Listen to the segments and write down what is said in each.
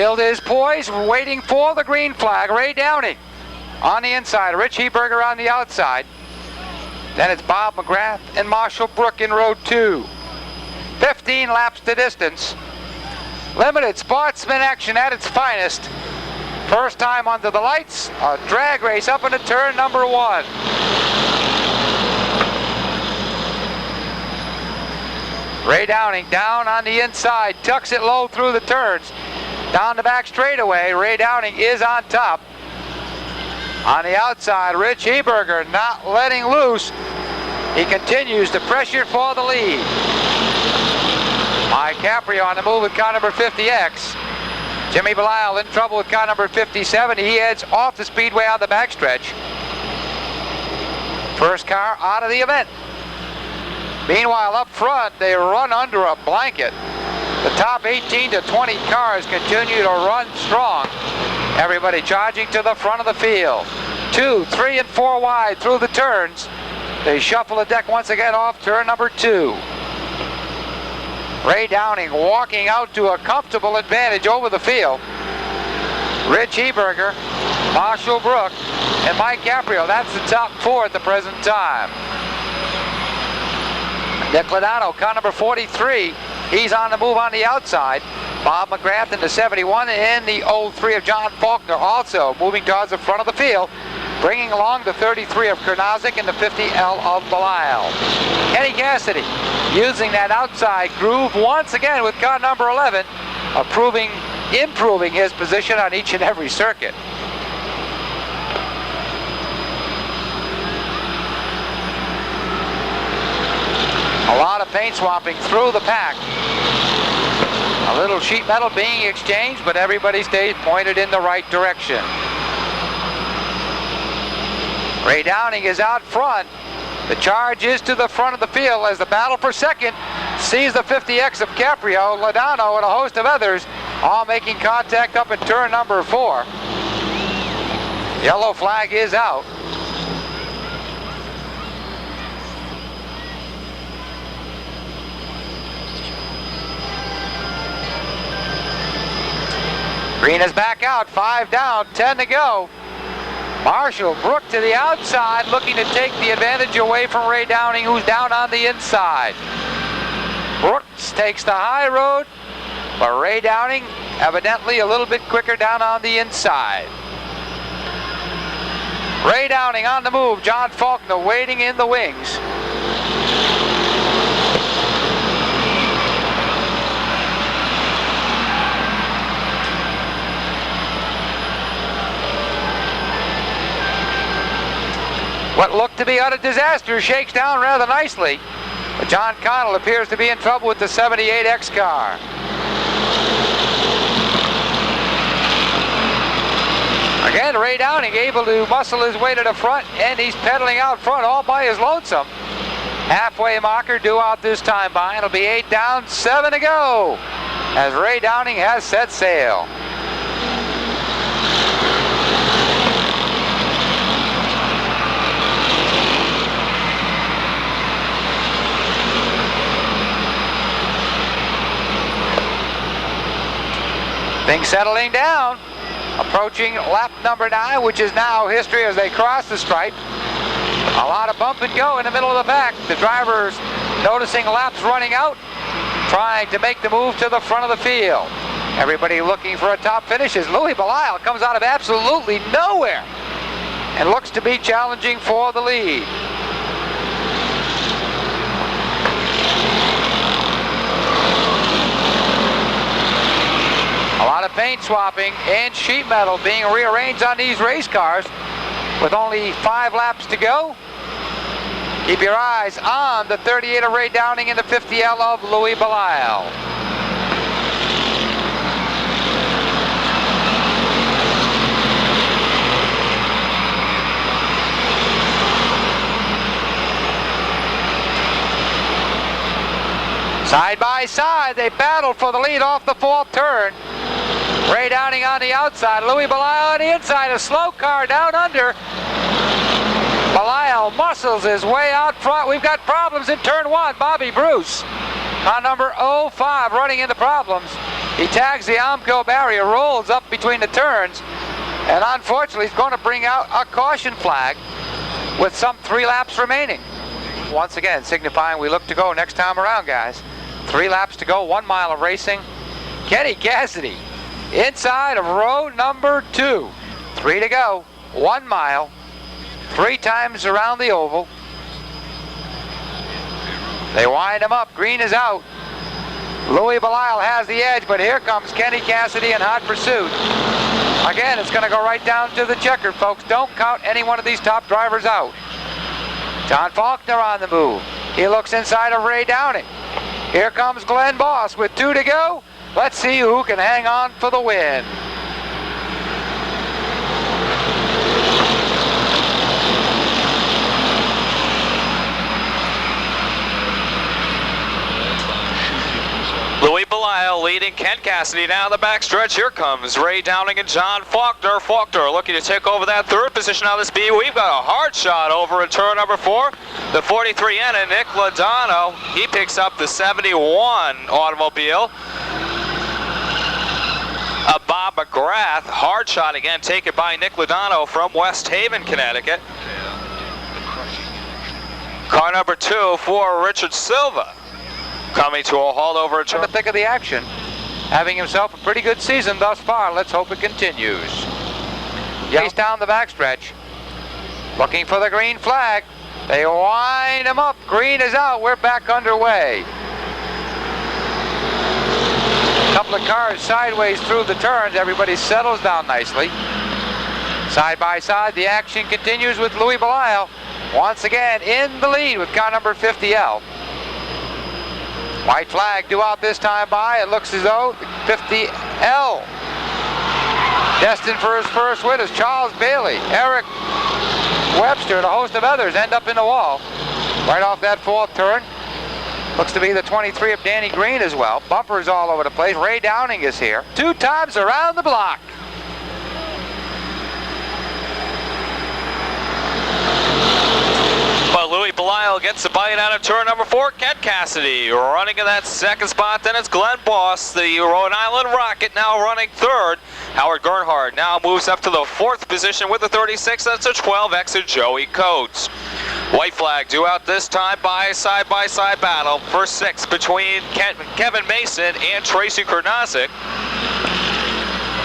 Field is poised, waiting for the green flag. Ray Downing on the inside, Rich Heberger on the outside. Then it's Bob McGrath and Marshall Brook in row 2. 15 laps to distance. Limited Sportsman action at its finest. First time under the lights, a drag race up into turn number 1. Ray Downing down on the inside, tucks it low through the turns. Down the back straightaway, Ray Downing is on top. On the outside, Rich Heberger not letting loose. He continues to pressure for the lead. Mike Caprio on the move with car number 50X. Jimmy Bellisle in trouble with car number 57. He heads off the speedway on the backstretch. First car out of the event. Meanwhile, up front, they run under a blanket. The top 18 to 20 cars continue to run strong. Everybody charging to the front of the field. 2, 3, and 4 wide through the turns. They shuffle the deck once again off turn number 2. Ray Downing walking out to a comfortable advantage over the field. Rich Heberger, Marshall Brook, and Mike Caprio. That's the top 4 at the present time. Nick Lodano, car number 43. He's on the move on the outside. Bob McGrath in the 71 and the 03 of John Faulkner also moving towards the front of the field, bringing along the 33 of Kernozik and the 50L of Bellisle. Kenny Cassidy using that outside groove once again with car number 11, improving his position on each and every circuit. A lot of paint swapping through the pack. A little sheet metal being exchanged, but everybody stays pointed in the right direction. Ray Downing is out front. The charge is to the front of the field as the battle for second sees the 50X of Caprio, Lodano, and a host of others all making contact up in turn number 4. Yellow flag is out. Green is back out, 5 down, 10 to go. Marshall Brook to the outside, looking to take the advantage away from Ray Downing, who's down on the inside. Brooks takes the high road, but Ray Downing evidently a little bit quicker down on the inside. Ray Downing on the move, John Faulkner waiting in the wings. What looked to be utter disaster shakes down rather nicely, but John Connell appears to be in trouble with the 78X car. Again, Ray Downing able to muscle his way to the front, and he's pedaling out front all by his lonesome. Halfway marker due out this time by, and it'll be 8 down, 7 to go, as Ray Downing has set sail. Things settling down, approaching lap number 9, which is now history as they cross the stripe. A lot of bump and go in the middle of the pack. The drivers noticing laps running out, trying to make the move to the front of the field. Everybody looking for a top finish as Louie Bellisle comes out of absolutely nowhere and looks to be challenging for the lead. A lot of paint swapping and sheet metal being rearranged on these race cars with only 5 laps to go. Keep your eyes on the 38 of Ray Downing and the 50L of Louie Bellisle. Side by side, they battle for the lead off the 4th turn. Ray Downing on the outside, Louie Bellisle on the inside, a slow car down under. Bellisle muscles his way out front. We've got problems in turn 1. Bobby Bruce on number 05 running into problems. He tags the Amco barrier, rolls up between the turns, and unfortunately he's going to bring out a caution flag with some 3 laps remaining. Once again, signifying we look to go next time around, guys. 3 laps to go, 1 mile of racing. Kenny Cassidy inside of row number 2. 3 to go, 1 mile, 3 times around the oval. They wind him up, green is out. Louie Bellisle has the edge, but here comes Kenny Cassidy in hot pursuit. Again, it's going to go right down to the checker, folks. Don't count any one of these top drivers out. John Faulkner on the move. He looks inside of Ray Downing. Here comes Glenn Boss with 2 to go. Let's see who can hang on for the win. Louie Bellisle leading Ken Cassidy down the backstretch. Here comes Ray Downing and John Faulkner. Faulkner looking to take over that 3rd position on the speed. We've got a hard shot over in turn number 4. The 43N and Nick Lodano. He picks up the 71 automobile. Bob McGrath, hard shot again, taken by Nick Lodano from West Haven, Connecticut. Car number 2 for Richard Silva. Coming to a halt over a turn. In the thick of the action, having himself a pretty good season thus far. Let's hope it continues. He's down the backstretch, looking for the green flag. They wind him up. Green is out. We're back underway. A couple of cars sideways through the turns. Everybody settles down nicely. Side by side, the action continues with Louie Bellisle once again in the lead with car number 50L. White flag due out this time by. It looks as though 50L destined for his first win as Charles Bailey, Eric Webster, and a host of others end up in the wall. Right off that 4th turn. Looks to be the 23 of Danny Green as well. Bumpers all over the place. Ray Downing is here. 2 times around the block. But Louie Bellisle gets a bite out of turn number 4. Ken Cassidy running in that 2nd spot. Then it's Glenn Boss, the Rhode Island Rocket, now running 3rd. Howard Gernhardt now moves up to the 4th position with the 36. That's a 12X of Joey Coates. White flag due out this time by side-by-side battle for 6 between Kevin Mason and Tracy Kurnazik.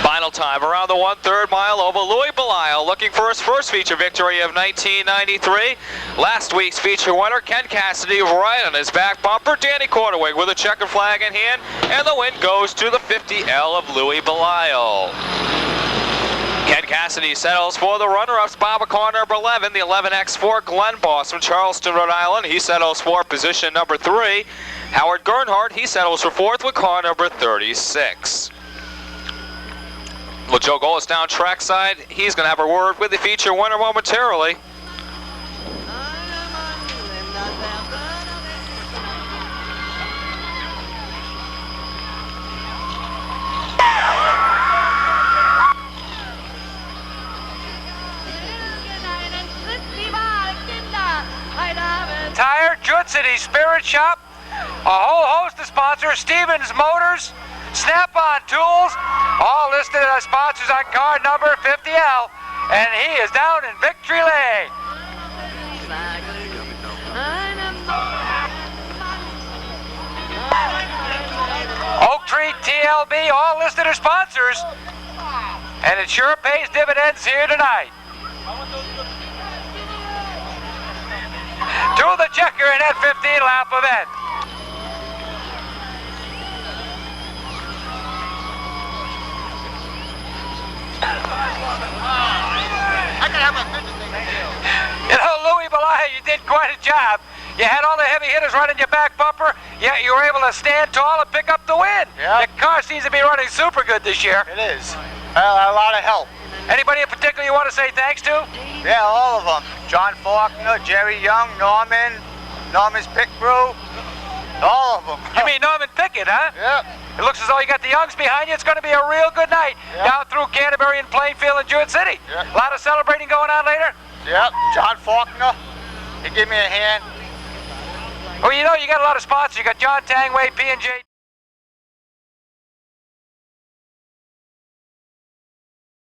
Final time around the 1/3 mile oval. Louie Bellisle looking for his first feature victory of 1993. Last week's feature winner, Ken Cassidy, right on his back bumper. Danny Corderwig with a checkered flag in hand, and the win goes to the 50L of Louie Bellisle. Ken Cassidy settles for the runner-ups. Bob car number 11, the 11X for Glenn Boss from Charleston, Rhode Island. He settles for position number 3. Howard Gernhardt, he settles for 4th with car number 36. Well, Joe Golis down trackside. He's going to have a word with the feature winner momentarily. Tire, Jute City Spirit Shop, a whole host of sponsors, Stevens Motors, Snap-on Tools, all listed as sponsors on car number 50L, and he is down in Victory Lane. Oak Tree, TLB, all listed as sponsors, and it sure pays dividends here tonight. To the checker in that 15-lap event. You know, Louie Bellisle, you did quite a job. You had all the heavy hitters running your back bumper, yet you were able to stand tall and pick up the win. Yeah. The car seems to be running super good this year. It is. A lot of help. Anybody in particular you want to say thanks to? Yeah, all of them. John Faulkner, Jerry Young, Norman's Pick Brew, all of them. You mean Norman Pickett, huh? Yep. It looks as though you got the Youngs behind you. It's going to be a real good night down through Canterbury and Plainfield and Jewett City. Yep. A lot of celebrating going on later? Yep. John Faulkner, he gave me a hand. Well, you know, you got a lot of sponsors. You got John Tangway, P&J.